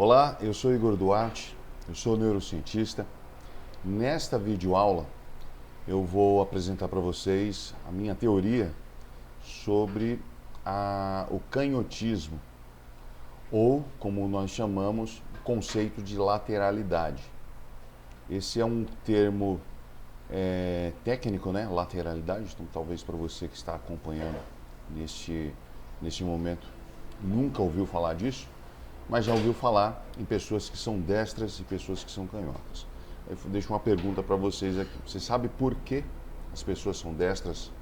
Olá, eu sou Igor Duarte, eu sou neurocientista. Nesta videoaula eu vou apresentar para vocês a minha teoria sobre o canhotismo, ou como nós chamamos, o conceito de lateralidade. Esse é um termo técnico, né? Lateralidade, então talvez para você que está acompanhando neste momento nunca ouviu falar disso, mas já ouviu falar em pessoas que são destras e pessoas que são canhotas. Eu deixo uma pergunta para vocês aqui. Você sabe por que as pessoas são destras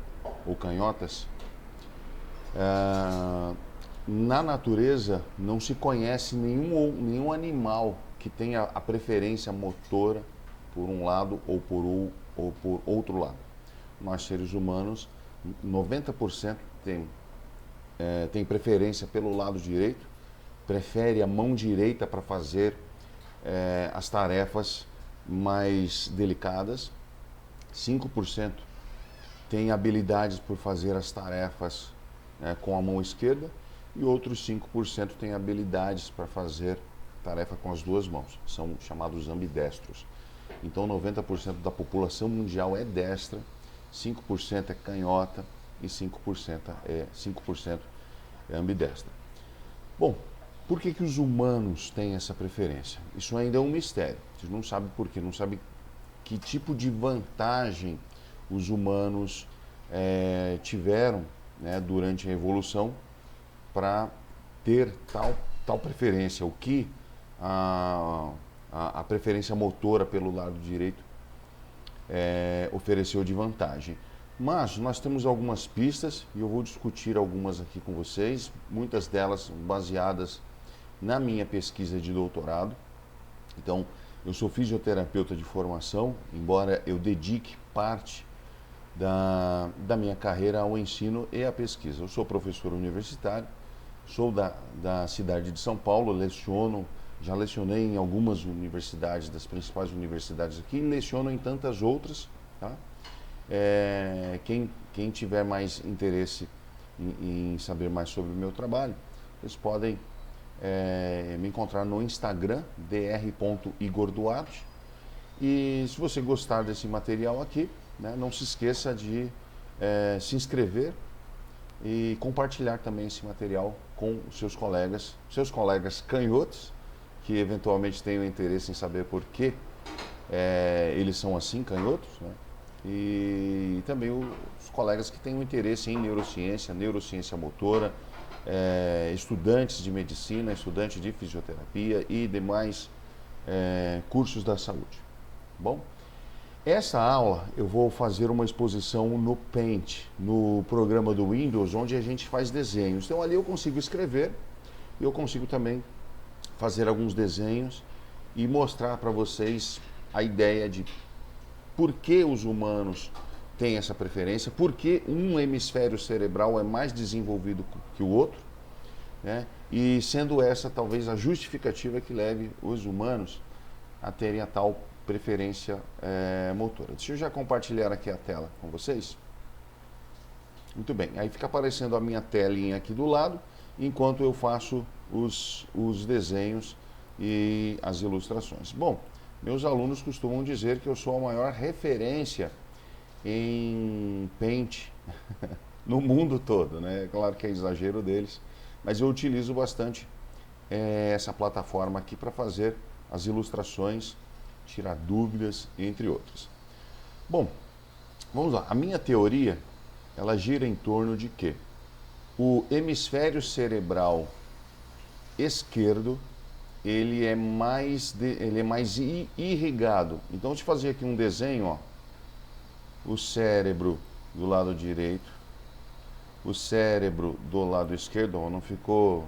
ou canhotas? Na natureza não se conhece nenhum animal que tenha a preferência motora por um lado ou por outro lado. Nós, seres humanos, 90% tem preferência pelo lado direito, prefere a mão direita para fazer as tarefas mais delicadas, 5% tem habilidades por fazer as tarefas com a mão esquerda e outros 5% tem habilidades para fazer tarefa com as duas mãos, são chamados ambidestros. Então 90% da população mundial é destra, 5% é canhota e 5% é ambidestra. Bom, por que os humanos têm essa preferência? Isso ainda é um mistério. A gente não sabe por quê, não sabe que tipo de vantagem os humanos tiveram, né, durante a evolução para ter tal preferência. O que a preferência motora pelo lado direito ofereceu de vantagem. Mas nós temos algumas pistas e eu vou discutir algumas aqui com vocês, muitas delas baseadas na minha pesquisa de doutorado. Então, eu sou fisioterapeuta de formação, embora eu dedique parte da minha carreira ao ensino e à pesquisa. Eu sou professor universitário, sou da cidade de São Paulo, já lecionei em algumas universidades, das principais universidades aqui, e leciono em tantas outras, tá? Quem tiver mais interesse em saber mais sobre o meu trabalho, eles podem me encontrar no Instagram, dr.igorduarte. E se você gostar desse material aqui, né, não se esqueça de se inscrever e compartilhar também esse material com os seus colegas canhotos, que eventualmente tenham interesse em saber por que eles são assim, canhotos, né? E também os colegas que tenham interesse em neurociência motora, estudantes de medicina, estudantes de fisioterapia e demais cursos da saúde. Bom, essa aula eu vou fazer uma exposição no Paint, no programa do Windows, onde a gente faz desenhos. Então ali eu consigo escrever e eu consigo também fazer alguns desenhos e mostrar para vocês a ideia de por que os humanos têm essa preferência, por que um hemisfério cerebral é mais desenvolvido que o outro, né? E sendo essa talvez a justificativa que leve os humanos a terem a tal preferência motora. Deixa eu já compartilhar aqui a tela com vocês. Muito bem, aí fica aparecendo a minha telinha aqui do lado, enquanto eu faço os desenhos e as ilustrações. Bom, meus alunos costumam dizer que eu sou a maior referência em Paint no mundo todo, né? É claro que é exagero deles, mas eu utilizo bastante essa plataforma aqui para fazer as ilustrações, tirar dúvidas, entre outras. Bom, vamos lá. A minha teoria, ela gira em torno de que o hemisfério cerebral esquerdo ele é mais irrigado. Então, deixa eu fazer aqui um desenho, ó. O cérebro do lado direito, o cérebro do lado esquerdo, ó, não ficou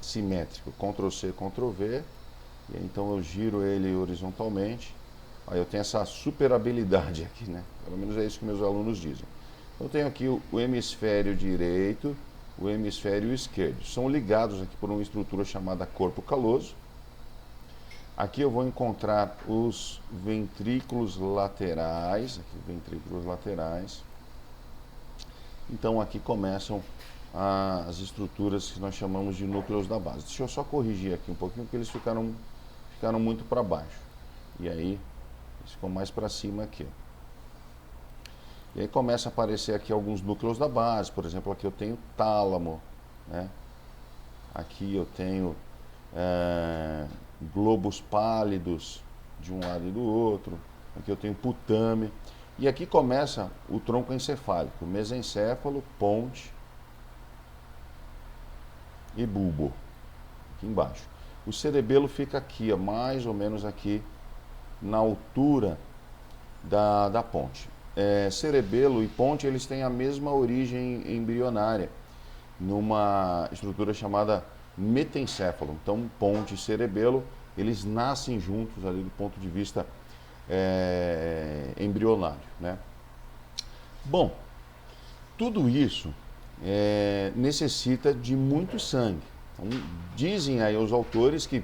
simétrico. Ctrl C, Ctrl V, e então eu giro ele horizontalmente. Aí eu tenho essa super habilidade aqui, né? Pelo menos é isso que meus alunos dizem. Eu tenho aqui o hemisfério direito, o hemisfério esquerdo. São ligados aqui por uma estrutura chamada corpo caloso. Aqui eu vou encontrar os ventrículos laterais, Então aqui começam as estruturas que nós chamamos de núcleos da base. Deixa eu só corrigir aqui um pouquinho, porque eles ficaram muito para baixo. E aí, eles ficam mais para cima aqui. E aí começa a aparecer aqui alguns núcleos da base. Por exemplo, aqui eu tenho tálamo, né? Aqui eu tenho globos pálidos de um lado e do outro. Aqui eu tenho putame. E aqui começa o tronco encefálico, mesencéfalo, ponte e bulbo, aqui embaixo. O cerebelo fica aqui, ó, mais ou menos aqui na altura da ponte. Cerebelo e ponte, eles têm a mesma origem embrionária, numa estrutura chamada metencéfalo. Então, ponte e cerebelo, eles nascem juntos ali do ponto de vista embrionário, né? Bom, tudo isso necessita de muito sangue. Então, dizem aí os autores que,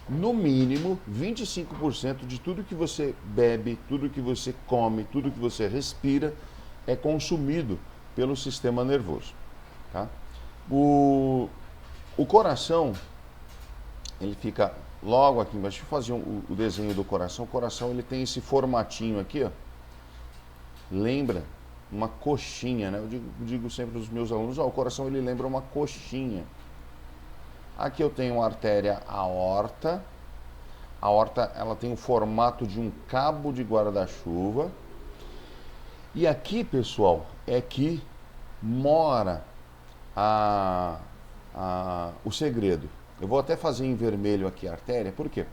no mínimo, 25% de tudo que você bebe, tudo que você come, tudo que você respira é consumido pelo sistema nervoso. Tá? O coração, ele fica logo aqui embaixo. Deixa eu fazer o desenho do coração. O coração, ele tem esse formatinho aqui, ó. Lembra uma coxinha, né? Eu digo sempre para os meus alunos, o coração, ele lembra uma coxinha. Aqui eu tenho uma artéria aorta. A aorta, ela tem o formato de um cabo de guarda-chuva. E aqui, pessoal, é que mora o segredo. Eu vou até fazer em vermelho aqui a artéria, por quê?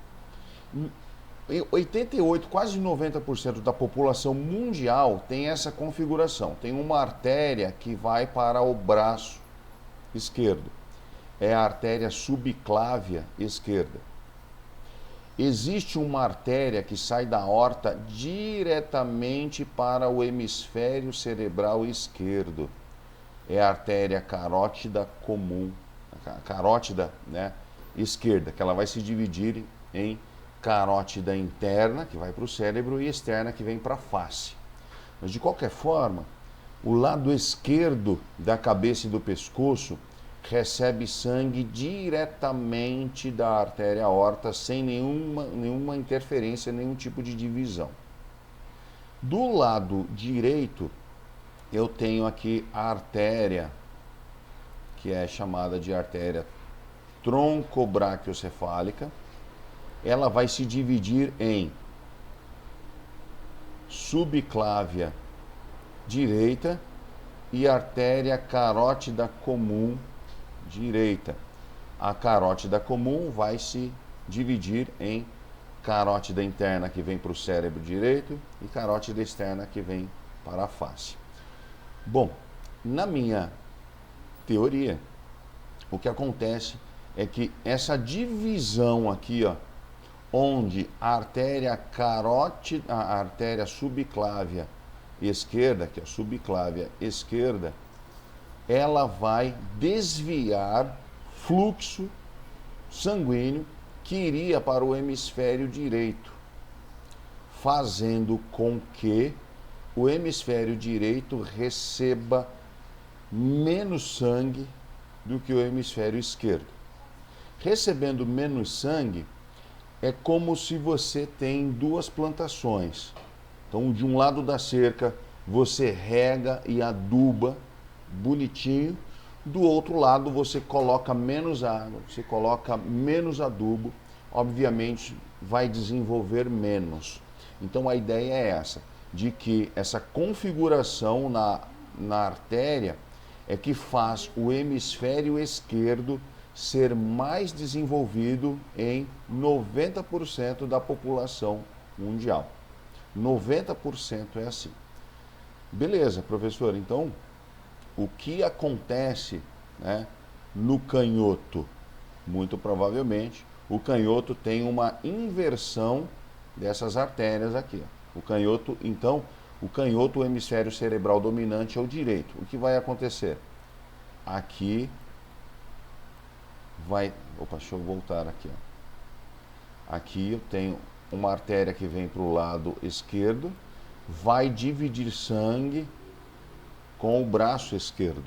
88, quase 90% da população mundial tem essa configuração. Tem uma artéria que vai para o braço esquerdo. É a artéria subclávia esquerda. Existe uma artéria que sai da aorta diretamente para o hemisfério cerebral esquerdo. É a artéria carótida comum, a carótida, né, esquerda, que ela vai se dividir em carótida interna, que vai para o cérebro, e externa, que vem para a face. Mas, de qualquer forma, o lado esquerdo da cabeça e do pescoço recebe sangue diretamente da artéria aorta, sem nenhuma interferência, nenhum tipo de divisão. Do lado direito, eu tenho aqui a artéria, que é chamada de artéria troncobraquiocefálica. Ela vai se dividir em subclávia direita e artéria carótida comum direita. A carótida comum vai se dividir em carótida interna, que vem para o cérebro direito, e carótida externa, que vem para a face. Bom, na minha teoria, o que acontece é que essa divisão aqui, ó, onde a artéria carótida, a artéria subclávia esquerda, que é a subclávia esquerda, ela vai desviar fluxo sanguíneo que iria para o hemisfério direito, fazendo com que o hemisfério direito receba menos sangue do que o hemisfério esquerdo. Recebendo menos sangue, é como se você tem duas plantações. Então, de um lado da cerca, você rega e aduba bonitinho. Do outro lado, você coloca menos água, você coloca menos adubo. Obviamente, vai desenvolver menos. Então, a ideia é essa, de que essa configuração na artéria é que faz o hemisfério esquerdo ser mais desenvolvido em 90% da população mundial. 90% é assim. Beleza, professor, então, o que acontece, né, no canhoto? Muito provavelmente, o canhoto tem uma inversão dessas artérias aqui. O canhoto, então, o hemisfério cerebral dominante é o direito. O que vai acontecer? Aqui vai... Opa, deixa eu voltar aqui. Ó. Aqui eu tenho uma artéria que vem para o lado esquerdo, vai dividir sangue com o braço esquerdo.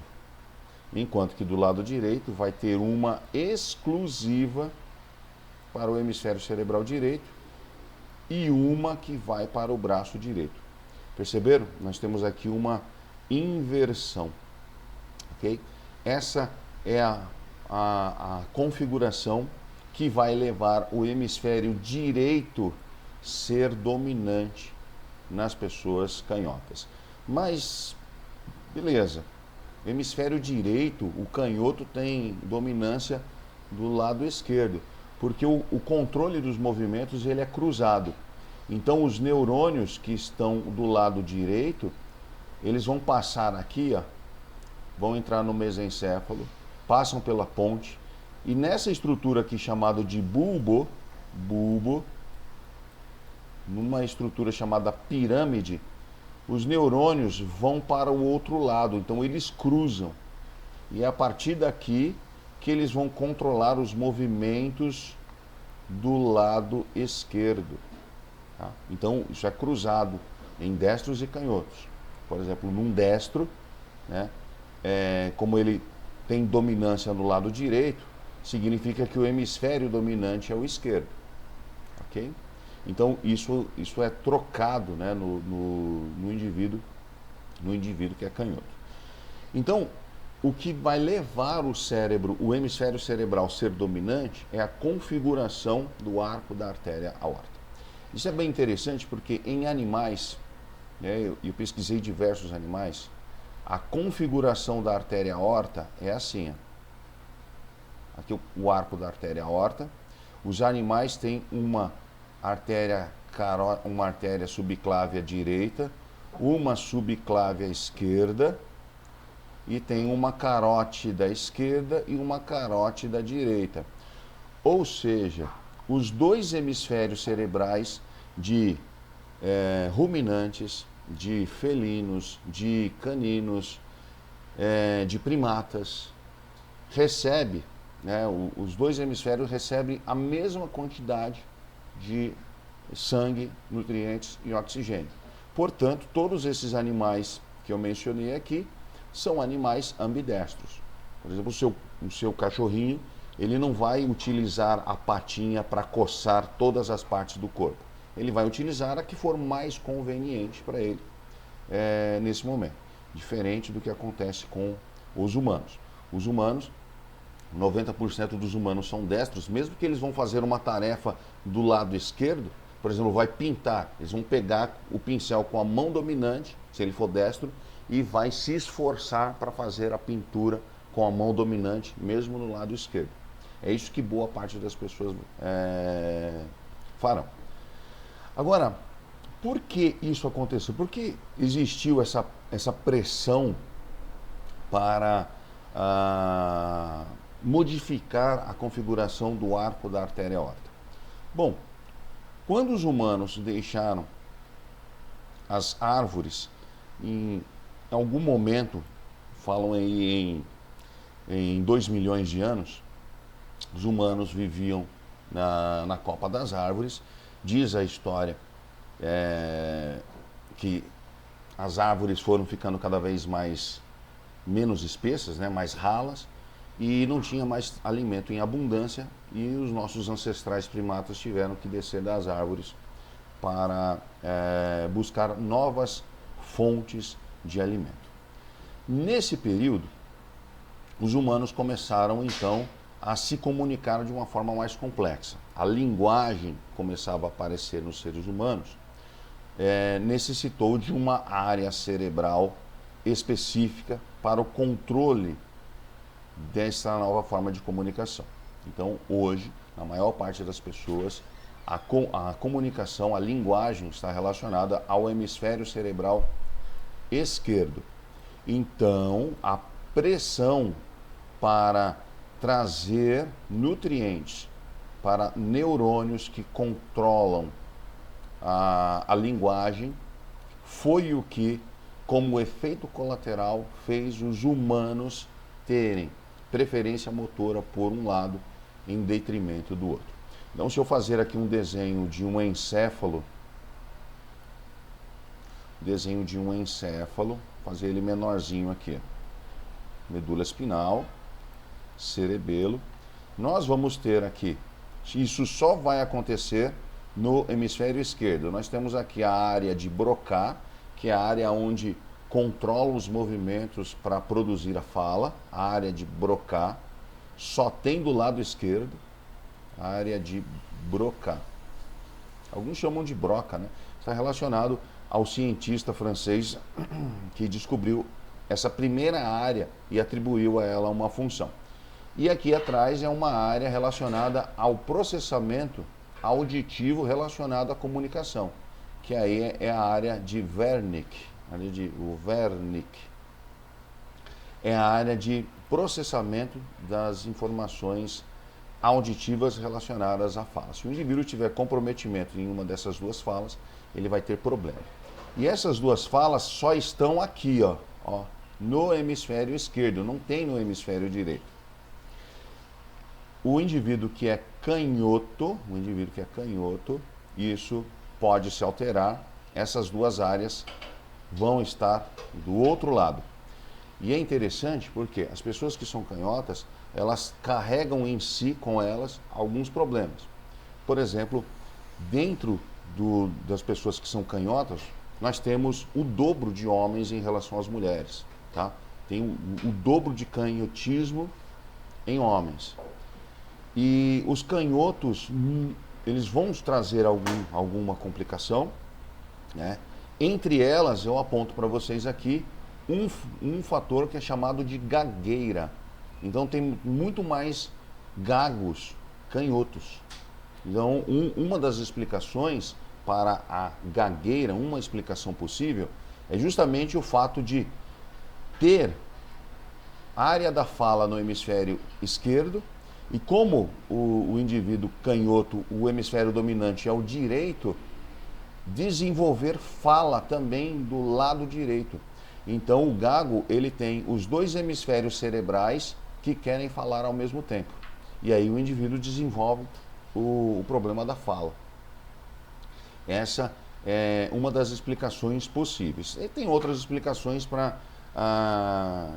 enquanto que do lado direito vai ter uma exclusiva para o hemisfério cerebral direito e uma que vai para o braço direito. Perceberam? Nós temos aqui uma inversão. Okay? Essa é a configuração que vai levar o hemisfério direito ser dominante nas pessoas canhotas. Mas, beleza, hemisfério direito, o canhoto tem dominância do lado esquerdo, porque o controle dos movimentos ele é cruzado. Então os neurônios que estão do lado direito, eles vão passar aqui, ó, vão entrar no mesencéfalo, passam pela ponte, e nessa estrutura aqui chamada de bulbo, numa estrutura chamada pirâmide, os neurônios vão para o outro lado, então eles cruzam. E é a partir daqui que eles vão controlar os movimentos do lado esquerdo. Tá? Então isso é cruzado em destros e canhotos. Por exemplo, num destro, né, como ele tem dominância no lado direito, significa que o hemisfério dominante é o esquerdo. Ok? Então isso é trocado, né, no indivíduo que é canhoto. Então, o que vai levar o cérebro, o hemisfério cerebral ser dominante é a configuração do arco da artéria aorta. Isso é bem interessante porque em animais, né, eu pesquisei diversos animais, a configuração da artéria aorta é assim. Ó. Aqui o arco da artéria aorta. Os animais têm uma artéria subclávia direita, uma subclávia esquerda e tem uma carótida esquerda e uma carótida direita. Ou seja, os dois hemisférios cerebrais de ruminantes, de felinos, de caninos, de primatas, recebe, né, os dois hemisférios recebem a mesma quantidade de sangue, nutrientes e oxigênio. Portanto, todos esses animais que eu mencionei aqui são animais ambidestros. Por exemplo, o seu cachorrinho, ele não vai utilizar a patinha para coçar todas as partes do corpo. Ele vai utilizar a que for mais conveniente para ele nesse momento. Diferente do que acontece com os humanos. Os humanos, 90% dos humanos são destros, mesmo que eles vão fazer uma tarefa do lado esquerdo, por exemplo, vai pintar, eles vão pegar o pincel com a mão dominante, se ele for destro, e vai se esforçar para fazer a pintura com a mão dominante, mesmo no lado esquerdo. É isso que boa parte das pessoas farão. Agora, por que isso aconteceu? Por que existiu essa pressão para modificar a configuração do arco da artéria aorta? Bom, quando os humanos deixaram as árvores, em algum momento, falam aí em 2 milhões de anos, os humanos viviam na copa das árvores. Diz a história que as árvores foram ficando cada vez menos espessas, né, mais ralas, e não tinha mais alimento em abundância, e os nossos ancestrais primatas tiveram que descer das árvores para buscar novas fontes de alimento. Nesse período, os humanos começaram então a se comunicar de uma forma mais complexa. A linguagem começava a aparecer nos seres humanos, necessitou de uma área cerebral específica para o controle dessa nova forma de comunicação. Então, hoje, na maior parte das pessoas, a comunicação, a linguagem está relacionada ao hemisfério cerebral esquerdo. Então, a pressão para trazer nutrientes para neurônios que controlam a linguagem foi o que, como efeito colateral, fez os humanos terem preferência motora por um lado em detrimento do outro. Então, se eu fazer aqui um desenho de um encéfalo, fazer ele menorzinho aqui. medula espinal, cerebelo. Nós vamos ter aqui, isso só vai acontecer no hemisfério esquerdo. Nós temos aqui a área de Broca, que é a área onde controla os movimentos para produzir a fala, a área de Broca, só tem do lado esquerdo, a área de Broca. Alguns chamam de Broca, né? Está relacionado ao cientista francês que descobriu essa primeira área e atribuiu a ela uma função. E aqui atrás é uma área relacionada ao processamento auditivo relacionado à comunicação, que aí é a área de Wernicke. O Wernicke é a área de processamento das informações auditivas relacionadas à fala. Se o indivíduo tiver comprometimento em uma dessas duas falas, ele vai ter problema. E essas duas falas só estão aqui, ó, no hemisfério esquerdo, não tem no hemisfério direito. O indivíduo que é canhoto, isso pode se alterar, essas duas áreas vão estar do outro lado. E é interessante porque as pessoas que são canhotas, elas carregam em si, com elas, alguns problemas. Por exemplo, dentro das pessoas que são canhotas, nós temos o dobro de homens em relação às mulheres. Tá? Tem o dobro de canhotismo em homens. E os canhotos, eles vão trazer alguma complicação, né? Entre elas, eu aponto para vocês aqui um fator que é chamado de gagueira. Então, tem muito mais gagos canhotos. Então, uma das explicações para a gagueira, uma explicação possível, é justamente o fato de ter área da fala no hemisfério esquerdo, e como o indivíduo canhoto, o hemisfério dominante é o direito, desenvolver fala também do lado direito. Então o gago, ele tem os dois hemisférios cerebrais que querem falar ao mesmo tempo. E aí o indivíduo desenvolve o problema da fala. Essa é uma das explicações possíveis. E tem outras explicações para a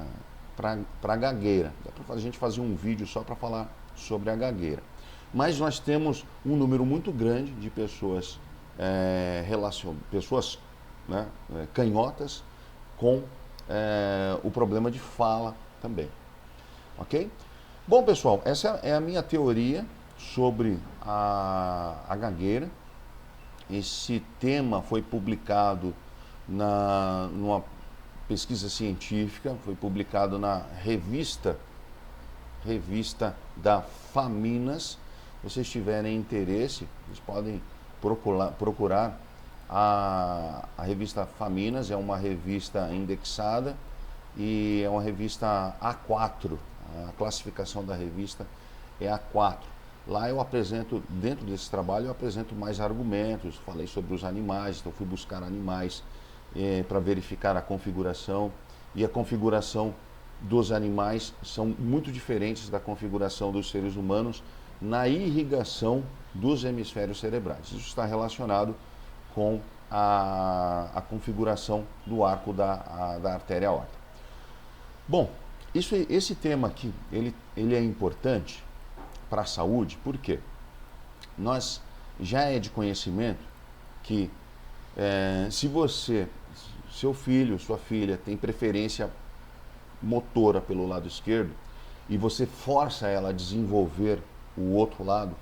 gagueira. Dá para a gente fazer um vídeo só para falar sobre a gagueira. Mas nós temos um número muito grande de pessoas, né, canhotas com o problema de fala também. Ok? Bom, pessoal, essa é a minha teoria sobre a gagueira. Esse tema foi publicado numa pesquisa científica, foi publicado na revista da Faminas. Se vocês tiverem interesse, vocês podem procurar a revista Faminas. É uma revista indexada e é uma revista A4. A classificação da revista é A4. Lá eu apresento, dentro desse trabalho, eu apresento mais argumentos. Falei sobre os animais, então fui buscar animais para verificar a configuração. E a configuração dos animais são muito diferentes da configuração dos seres humanos na irrigação dos hemisférios cerebrais. Isso está relacionado com a configuração do arco da artéria aórtica. Bom, esse tema aqui, ele é importante para a saúde, porque nós já é de conhecimento que se seu filho, sua filha tem preferência motora pelo lado esquerdo e você força ela a desenvolver o outro lado,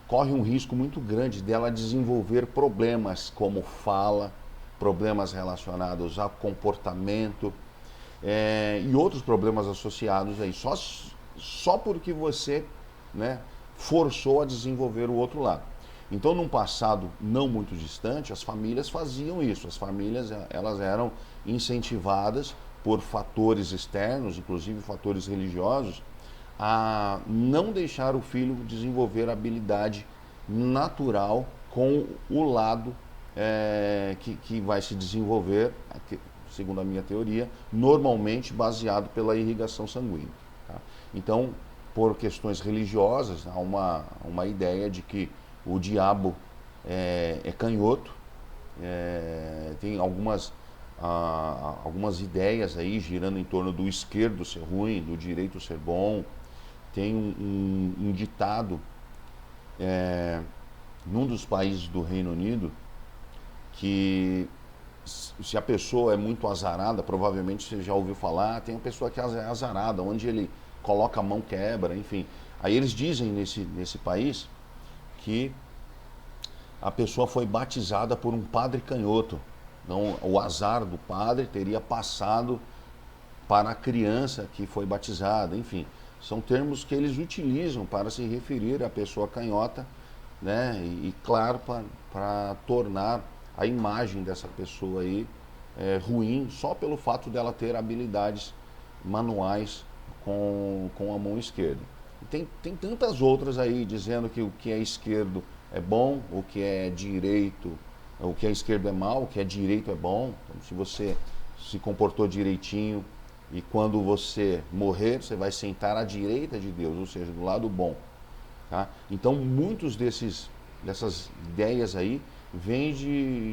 corre um risco muito grande dela desenvolver problemas como fala, problemas relacionados ao comportamento e outros problemas associados aí, só porque você, né, forçou a desenvolver o outro lado. Então, num passado não muito distante, as famílias faziam isso. As famílias, elas eram incentivadas por fatores externos, inclusive fatores religiosos, a não deixar o filho desenvolver a habilidade natural com o lado que vai se desenvolver, segundo a minha teoria, normalmente baseado pela irrigação sanguínea. Tá? Então, por questões religiosas, há uma ideia de que o diabo é canhoto. Tem algumas algumas ideias aí girando em torno do esquerdo ser ruim, do direito ser bom. Tem um ditado num dos países do Reino Unido que se a pessoa é muito azarada, provavelmente você já ouviu falar, tem uma pessoa que é azarada, onde ele coloca a mão quebra, enfim. Aí eles dizem nesse país que a pessoa foi batizada por um padre canhoto. Então, o azar do padre teria passado para a criança que foi batizada, enfim. São termos que eles utilizam para se referir à pessoa canhota, né? E claro, para tornar a imagem dessa pessoa aí ruim, só pelo fato dela ter habilidades manuais com a mão esquerda. E tem tantas outras aí dizendo que o que é esquerdo é bom, o que é direito, o que é esquerdo é mal, o que é direito é bom. Então, se você se comportou direitinho e quando você morrer, você vai sentar à direita de Deus, ou seja, do lado bom. Tá? Então, muitos dessas ideias aí vêm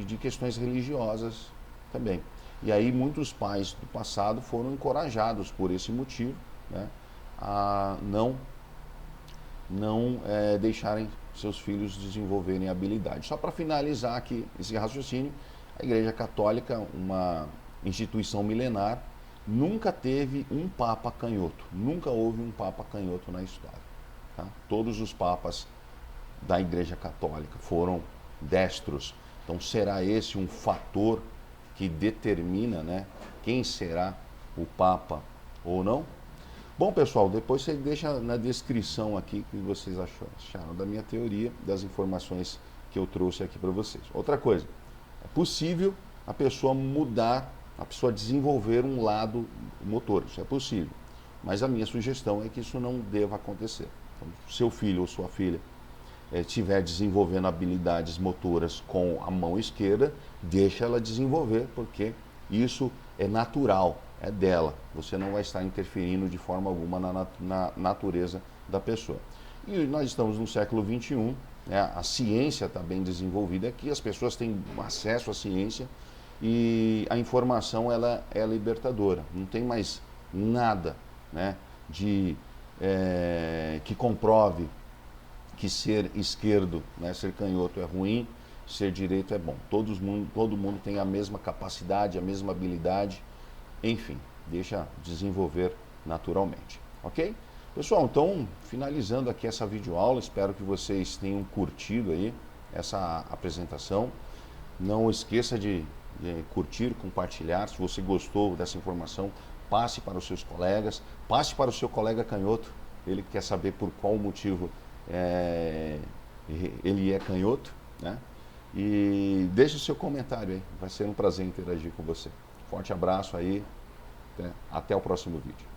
de questões religiosas também. E aí muitos pais do passado foram encorajados por esse motivo, né, a não deixarem seus filhos desenvolverem habilidade. Só para finalizar aqui esse raciocínio, a Igreja Católica, uma instituição milenar, nunca teve um papa canhoto. Nunca houve um papa canhoto na história. Tá? Todos os papas da Igreja Católica foram destros. Então será esse um fator que determina, né, quem será o papa ou não? Bom, pessoal, depois você deixa na descrição aqui o que vocês acharam da minha teoria, das informações que eu trouxe aqui para vocês. Outra coisa, é possível a pessoa mudar, a pessoa desenvolver um lado motor, isso é possível. Mas a minha sugestão é que isso não deva acontecer. Então, seu filho ou sua filha estiver desenvolvendo habilidades motoras com a mão esquerda, deixa ela desenvolver, porque isso é natural, é dela. Você não vai estar interferindo de forma alguma na natureza da pessoa. E nós estamos no século XXI, né? A ciência está bem desenvolvida aqui, as pessoas têm acesso à ciência e a informação ela é libertadora. Não tem mais nada, né, que comprove que ser esquerdo, né, ser canhoto é ruim, ser direito é bom. Todo mundo tem a mesma capacidade, a mesma habilidade, enfim, deixa desenvolver naturalmente, ok? Pessoal, então, finalizando aqui essa videoaula, espero que vocês tenham curtido aí essa apresentação. Não esqueça de curtir, compartilhar. Se você gostou dessa informação, passe para os seus colegas, passe para o seu colega canhoto, ele quer saber por qual motivo ele é canhoto, né? E deixe o seu comentário aí, vai ser um prazer interagir com você. Forte abraço aí, até o próximo vídeo.